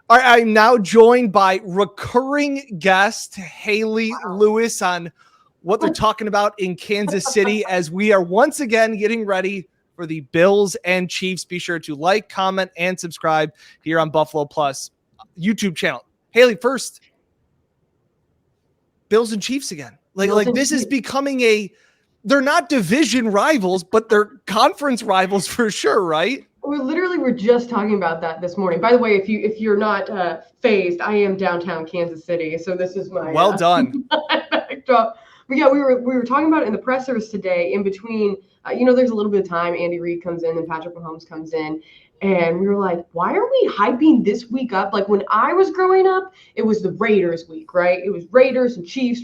All right, I'm now joined by recurring guest Hayley Lewis on what they're talking about in Kansas City as we are once again getting ready for the Bills and Chiefs. Be sure to like, comment, and subscribe here on Buffalo Plus YouTube channel. Hayley, first, Bills and Chiefs again. Like this is becoming they're not division rivals, but they're conference rivals for sure, right? We're just talking about that this morning. By the way, if you're not phased, I am downtown Kansas City, so this is my well done backdrop. But yeah, we were talking about it in the pressers today. In between, there's a little bit of time. Andy Reid comes in, and Patrick Mahomes comes in, and we were like, why are we hyping this week up? Like when I was growing up, it was the Raiders week, right? It was Raiders and Chiefs,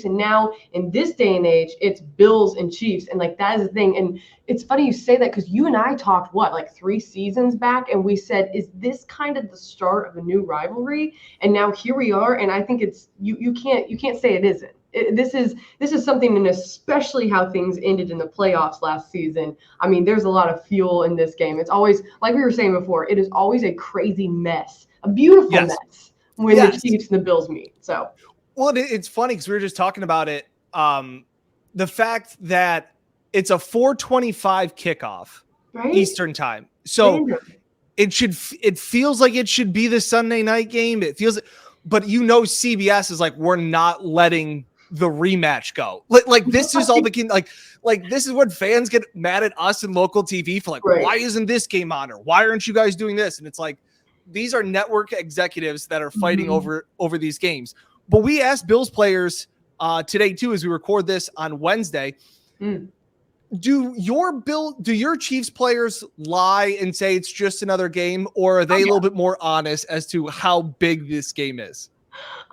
and now in this day and age, it's Bills and Chiefs, and like that is the thing. And it's funny you say that because you and I talked like 3 seasons back, and we said, is this kind of the start of a new rivalry? And now here we are, and I think it's you can't say it isn't. This is something, and especially how things ended in the playoffs last season. I mean, there's a lot of fuel in this game. It's always, like we were saying before, it is always a crazy mess, a beautiful mess when the Chiefs and the Bills meet. So, well, it's funny because we were just talking about it. The fact that it's a 4:25 kickoff Eastern time, so it feels like it should be the Sunday night game. It feels, but CBS is like, we're not letting the rematch go. Like this is all like this is when fans get mad at us in local TV for why isn't this game on, or why aren't you guys doing this? And it's like, these are network executives that are fighting over these games. But we asked Bills players today too, as we record this on Wednesday, do your Chiefs players lie and say it's just another game, or are they a little bit more honest as to how big this game is?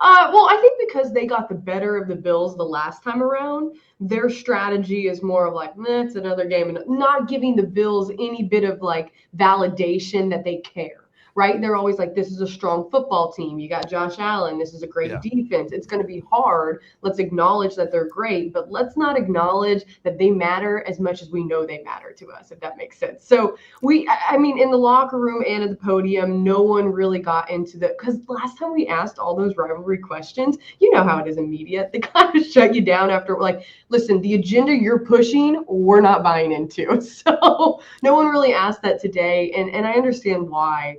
Well, I think because they got the better of the Bills the last time around, their strategy is more of like, it's another game, and not giving the Bills any bit of like validation that they care. Right? They're always like, this is a strong football team. You got Josh Allen. This is a great defense. It's going to be hard. Let's acknowledge that they're great, but let's not acknowledge that they matter as much as we know they matter to us, if that makes sense. So I mean, in the locker room and at the podium, no one really got into because last time we asked all those rivalry questions, you know how it is in media. They kind of shut you down after, like, listen, the agenda you're pushing, we're not buying into. So no one really asked that today, and I understand why.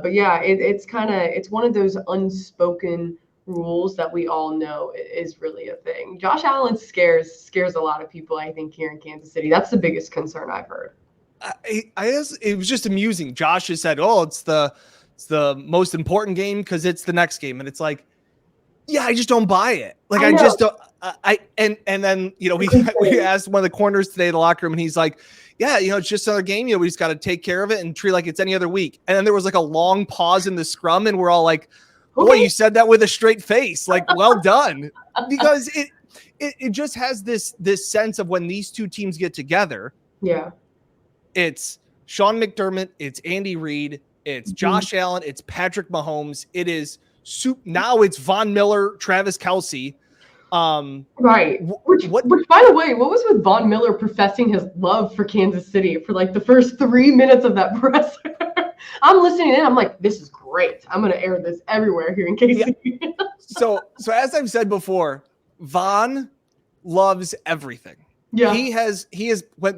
But yeah, it's one of those unspoken rules that we all know is really a thing. Josh Allen scares a lot of people, I think, here in Kansas City. That's the biggest concern I've heard. It was just amusing. Josh has said, it's the most important game because it's the next game. And it's like, yeah, I just don't buy it. Like, I just don't. And then, we asked one of the corners today in the locker room, and he's like, yeah, it's just another game. We just got to take care of it and treat it like it's any other week. And then there was like a long pause in the scrum, and we're all like, boy, you said that with a straight face. Like, well done. Because it just has this sense of when these two teams get together. Yeah. It's Sean McDermott. It's Andy Reid. It's Josh Allen. It's Patrick Mahomes. It is now it's Von Miller, Travis Kelce. Right. Which, by the way, what was with Von Miller professing his love for Kansas City for like the first 3 minutes of that presser? I'm listening in. I'm like, this is great. I'm going to air this everywhere here in KC. Yeah. So as I've said before, Von loves everything. Yeah. He has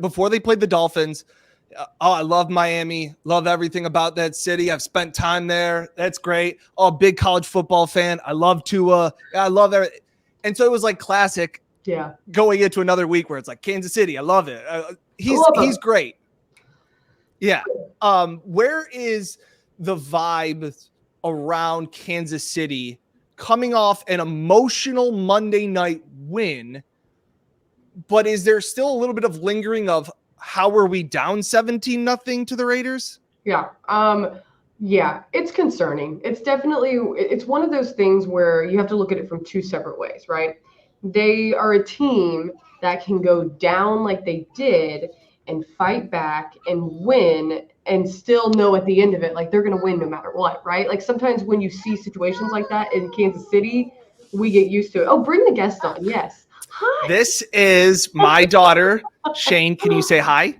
before they played the Dolphins. I love Miami. Love everything about that city. I've spent time there. That's great. Big college football fan. I love Tua. I love everything. And so it was like classic going into another week where it's like Kansas City. I love it. He's great. Yeah. Where is the vibe around Kansas City coming off an emotional Monday night win? But is there still a little bit of lingering of how are we down 17-0 to the Raiders? Yeah. Yeah, it's concerning. It's one of those things where you have to look at it from 2 separate ways, right? They are a team that can go down like they did and fight back and win and still know at the end of it, like they're going to win no matter what, right? Like sometimes when you see situations like that in Kansas City, we get used to it. Oh, bring the guest on. Yes. Hi. This is my daughter, Shane. Can you say hi?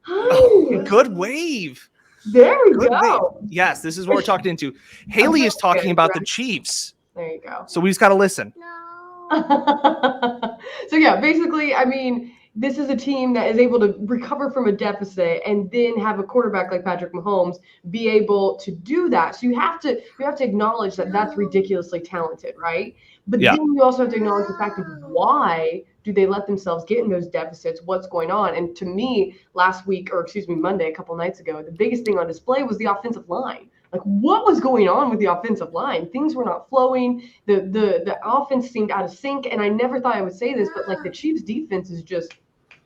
Hi. Good wave. There we go. Yes, this is what we're talking into. Haley is talking about the Chiefs. There you go. So we just got to listen. No. So yeah, basically, I mean, this is a team that is able to recover from a deficit and then have a quarterback like Patrick Mahomes be able to do that. So you have to acknowledge that that's ridiculously talented, right? But then you also have to acknowledge the fact of why do they let themselves get in those deficits? What's going on? And to me, Monday, a couple nights ago, the biggest thing on display was the offensive line. Like, what was going on with the offensive line? Things were not flowing. The offense seemed out of sync. And I never thought I would say this, but like the Chiefs defense is just,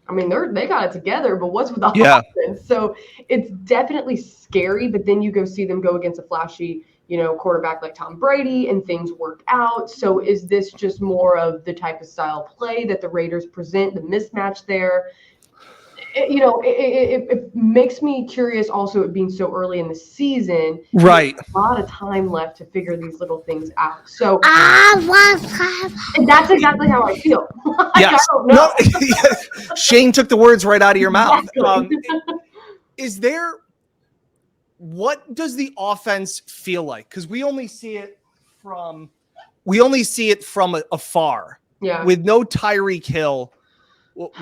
I mean, they got it together, but what's with the offense? So it's definitely scary, but then you go see them go against a flashy, quarterback like Tom Brady and things work out. So is this just more of the type of style play that the Raiders present, the mismatch there? It makes me curious also, it being so early in the season. Right. A lot of time left to figure these little things out. So and that's exactly how I feel. Yes. I don't know. No, Shane took the words right out of your mouth. Exactly. What does the offense feel like? Because we only see it from afar. Yeah. With no Tyreek Hill.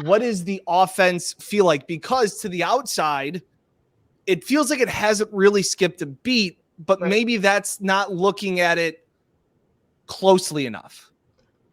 What does the offense feel like? Because to the outside, it feels like it hasn't really skipped a beat, but maybe that's not looking at it closely enough.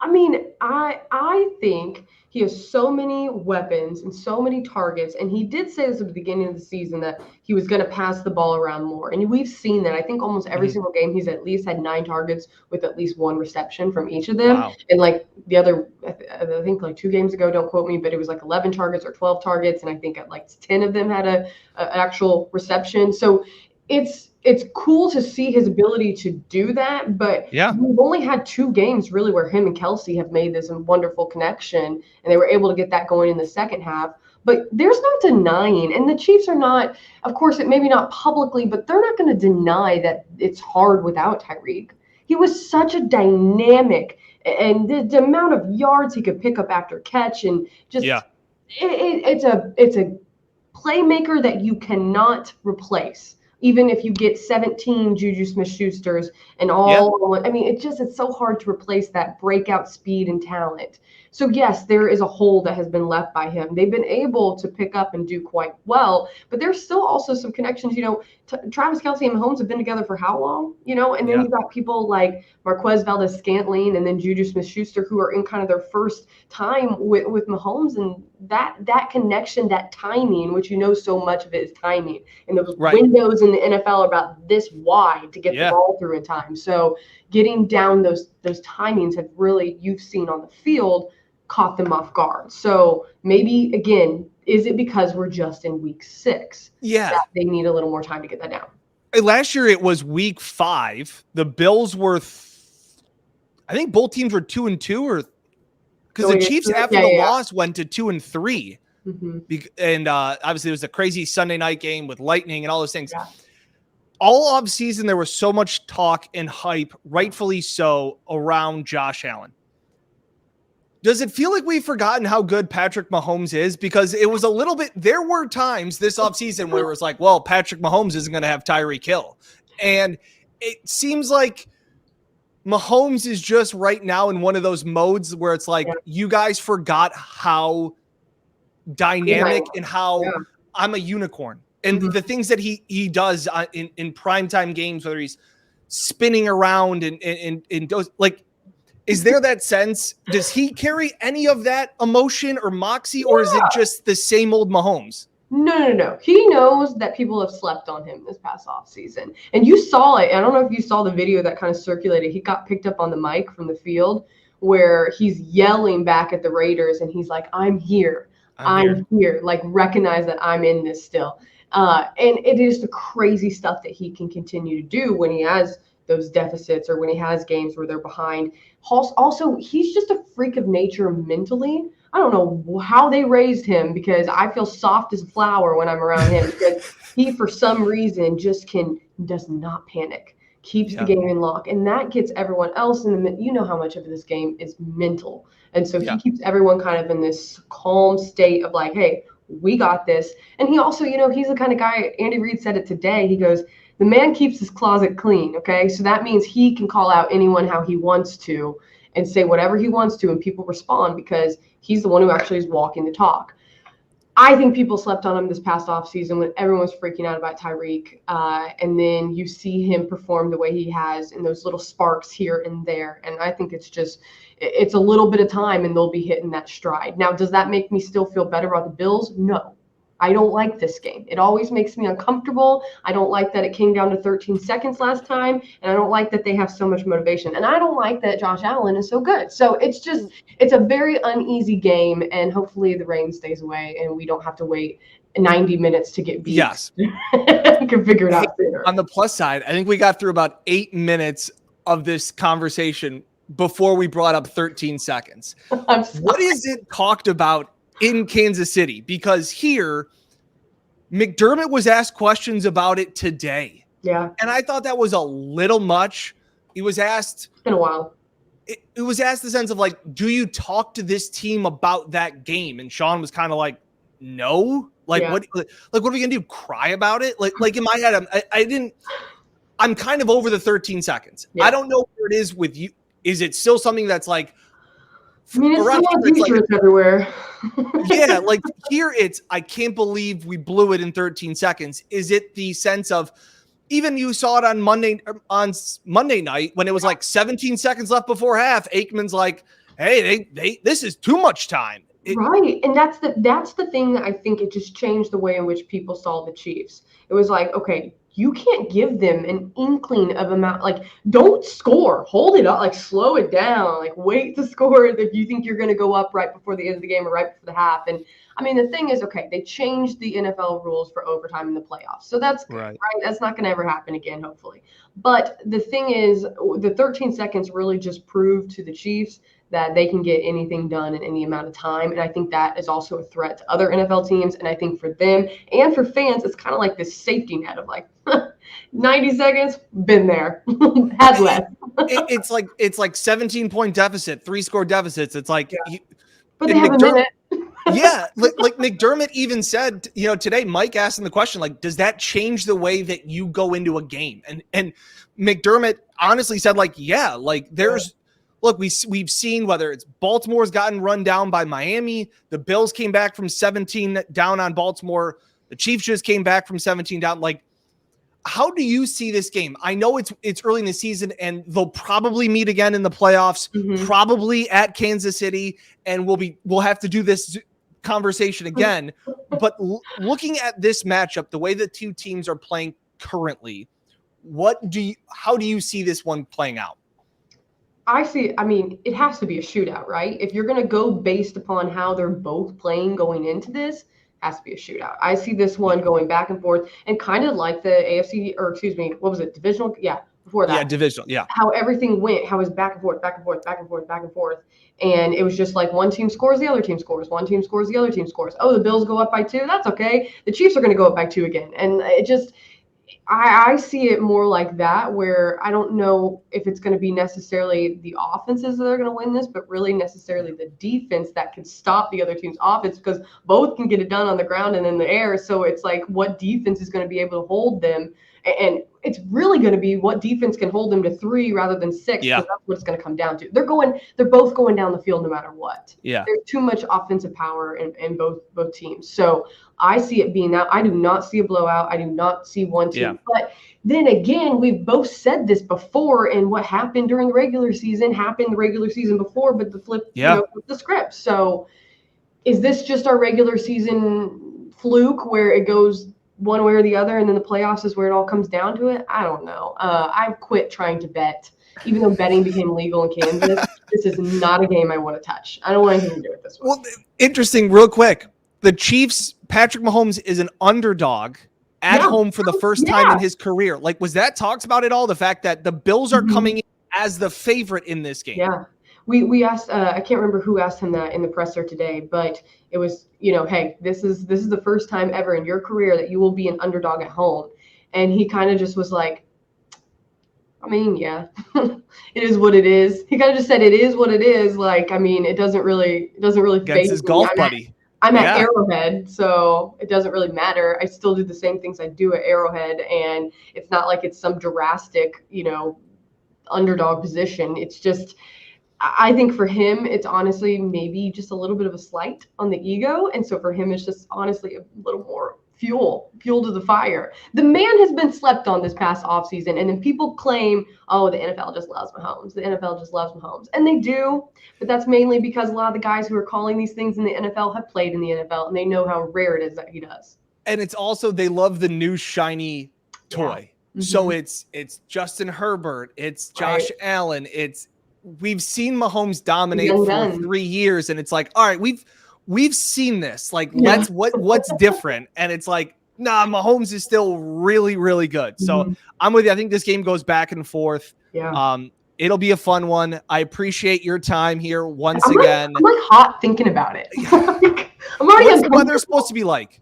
I mean, I think he has so many weapons and so many targets. And he did say this at the beginning of the season that he was going to pass the ball around more. And we've seen that. I think almost every single game he's at least had 9 targets with at least 1 reception from each of them. Wow. And like the other, I think like 2 games ago, don't quote me, but it was like 11 targets or 12 targets. And I think like 10 of them had a actual reception. So it's cool to see his ability to do that, but we've only had 2 games really where him and Kelsey have made this wonderful connection, and they were able to get that going in the second half. But there's no denying, and the Chiefs are not, of course, it maybe not publicly, but they're not going to deny that it's hard without Tyreek. He was such a dynamic, and the amount of yards he could pick up after catch, and just it's a playmaker that you cannot replace. Even if you get 17 Juju Smith-Schusters and all, I mean, it's so hard to replace that breakout speed and talent. So yes, there is a hole that has been left by him. They've been able to pick up and do quite well, but there's still also some connections. Travis Kelce and Mahomes have been together for how long? And then you've got people like Marquez Valdes-Scantling and then Juju Smith-Schuster who are in kind of their first time with Mahomes, and that connection, that timing, which so much of it is timing, and those windows in the NFL are about this wide to get the ball through in time. So getting down those timings have really, you've seen on the field, caught them off guard. So maybe, again, is it because we're just in week 6 that they need a little more time to get that down? Last year it was week 5. The Bills were, I think both teams were 2-2, or because the Chiefs after the loss went to 2-3. Mm-hmm. And obviously it was a crazy Sunday night game with lightning and all those things. Yeah. All off season, there was so much talk and hype, rightfully so, around Josh Allen. Does it feel like we've forgotten how good Patrick Mahomes is? Because it was a little bit, there were times this offseason where it was like, well, Patrick Mahomes isn't going to have Tyreek Hill. And it seems like Mahomes is just right now in one of those modes where it's like, you guys forgot how dynamic and how I'm a unicorn. And the things that he does in primetime games, whether he's spinning around and goes, like, is there that sense? Does he carry any of that emotion or moxie, or is it just the same old Mahomes? No. He knows that people have slept on him this past offseason. And you saw it. I don't know if you saw the video that kind of circulated. He got picked up on the mic from the field where he's yelling back at the Raiders, and he's like, I'm here. I'm here. Like, recognize that I'm in this still. And it is the crazy stuff that he can continue to do when he has those deficits or when he has games where they're behind. Also, he's just a freak of nature mentally. I don't know how they raised him, because I feel soft as a flower when I'm around him, because he, for some reason, just does not panic, keeps the game in lock. And that gets everyone else in the, how much of this game is mental. And so he keeps everyone kind of in this calm state of like, hey, we got this. And he also, he's the kind of guy, Andy Reid said it today. He goes, the man keeps his closet clean. Okay. So that means he can call out anyone how he wants to and say whatever he wants to, and people respond because he's the one who actually is walking the talk. I think people slept on him this past offseason when everyone was freaking out about Tyreek. And then you see him perform the way he has in those little sparks here and there. And I think it's a little bit of time and they'll be hitting that stride. Now, does that make me still feel better about the Bills? No. I don't like this game. It always makes me uncomfortable. I don't like that it came down to 13 seconds last time. And I don't like that they have so much motivation. And I don't like that Josh Allen is so good. So it's a very uneasy game. And hopefully the rain stays away and we don't have to wait 90 minutes to get beat. Yes. Can figure it out sooner. On the plus side, I think we got through about 8 minutes of this conversation before we brought up 13 seconds. What is it talked about in Kansas City? Because here, McDermott was asked questions about it today. Yeah. And I thought that was a little much. He was asked. It's been a while. It was asked the sense of like, do you talk to this team about that game? And Sean was kind of like, no. Like, what are we going to do? Cry about it? Like in my head, I'm kind of over the 13 seconds. Yeah. I don't know where it is with you. Is it still something that's like, I mean, it's still on t-shirts everywhere. Yeah, like here I can't believe we blew it in 13 seconds. Is it the sense of, even you saw it on Monday night when it was like 17 seconds left before half, Aikman's like, hey, this is too much time. Right. And that's the thing that I think it just changed the way in which people saw the Chiefs. It was like, okay, you can't give them an inkling of amount, like don't score, hold it up, like slow it down, like wait to score if you think you're going to go up right before the end of the game or right before the half. And I mean, the thing is, okay, they changed the NFL rules for overtime in the playoffs. So that's right. That's not going to ever happen again, hopefully. But the thing is, the 13 seconds really just proved to the Chiefs that they can get anything done in any amount of time. And I think that is also a threat to other NFL teams. And I think for them and for fans, it's kind of like this safety net of like 90 seconds, been there, had less. It's like 17-point deficit, 3-score deficits. It's like, but they have a minute. Yeah, like McDermott even said, today, Mike asked him the question, like, does that change the way that you go into a game? And McDermott honestly said, like, yeah, like look, we've seen whether it's Baltimore's gotten run down by Miami, the Bills came back from 17 down on Baltimore, the Chiefs just came back from 17 down. Like, how do you see this game? I know it's early in the season and they'll probably meet again in the playoffs, probably at Kansas City, and we'll have to do this conversation again. But looking at this matchup, the way the two teams are playing currently, how do you see this one playing out? I mean, it has to be a shootout, right? If you're going to go based upon how they're both playing going into this, it has to be a shootout. I see this one going back and forth and kind of like the AFC, or excuse me, what was it? Divisional? Yeah, before that. Yeah, divisional, yeah. How everything went, how it was back and forth, back and forth, back and forth, back and forth. And it was just like one team scores, the other team scores. One team scores, the other team scores. Oh, the Bills go up by 2. That's okay. The Chiefs are going to go up by 2 again. And it just – I see it more like that, where I don't know if it's going to be necessarily the offenses that are going to win this, but really necessarily the defense that can stop the other team's offense, because both can get it done on the ground and in the air. So it's like, what defense is going to be able to hold them? And it's really going to be what defense can hold them to 3 rather than 6. Yeah. That's what it's going to come down to. They're both going down the field no matter what. Yeah. There's too much offensive power in both teams. So I see it being that. I do not see a blowout. I do not see one team. Yeah. But then again, we've both said this before, and what happened during the regular season happened the regular season before, but flip the script. So is this just our regular season fluke where it goes one way or the other, and then the playoffs is where it all comes down to it? I don't know. I've quit trying to bet. Even though betting became legal in Kansas, this is not a game I want to touch. I don't want anything to do with this one. Well, interesting, real quick. The Chiefs, Patrick Mahomes is an underdog at home for the first time in his career. Like, was that talked about at all? The fact that the Bills are coming in as the favorite in this game. Yeah. We asked, I can't remember who asked him that in the presser today, but it was, hey, this is the first time ever in your career that you will be an underdog at home. And he kind of just was like, I mean, yeah, it is what it is. He kind of just said, it is what it is. Like, I mean, it doesn't really against his golf buddy. I'm at Arrowhead, so it doesn't really matter. I still do the same things I do at Arrowhead, and it's not like it's some drastic, underdog position. It's just, I think for him, it's honestly maybe just a little bit of a slight on the ego. And so for him, it's just honestly a little more fuel to the fire. The man has been slept on this past offseason. And then people claim, oh, the NFL just loves Mahomes. The NFL just loves Mahomes. And they do. But that's mainly because a lot of the guys who are calling these things in the NFL have played in the NFL, and they know how rare it is that he does. And it's also, they love the new shiny toy. Yeah. So it's Justin Herbert, it's Josh Allen, we've seen Mahomes dominate for 3 years, and it's like, all right, we've seen this. Like, what's different? And it's like, nah, Mahomes is still really, really good. So I'm with you. I think this game goes back and forth. Yeah. It'll be a fun one. I appreciate your time here once again. I'm like hot thinking about it. I'm already. What's the weather supposed to be like?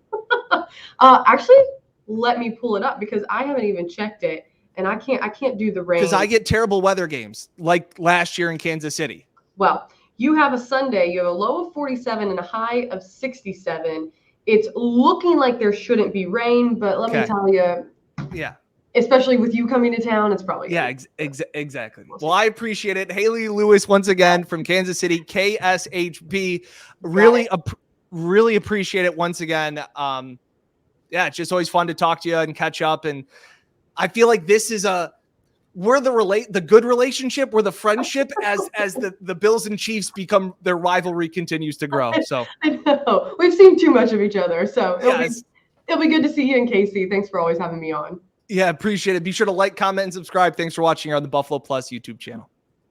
Actually, let me pull it up because I haven't even checked it. And I can't do the rain. Because I get terrible weather games like last year in Kansas City. Well, you have a Sunday. You have a low of 47 and a high of 67. It's looking like there shouldn't be rain, but let me tell you. Yeah. Especially with you coming to town, it's probably. Yeah, exactly. Well, I appreciate it. Hayley Lewis, once again, from Kansas City, KSHB. Really appreciate it once again. It's just always fun to talk to you and catch up. And I feel like this is we're the good relationship, we're the friendship as the Bills and Chiefs become, their rivalry continues to grow. So I know we've seen too much of each other. So it'll be good to see you in KC. Thanks for always having me on. Yeah, appreciate it. Be sure to like, comment, and subscribe. Thanks for watching here on the Buffalo Plus YouTube channel.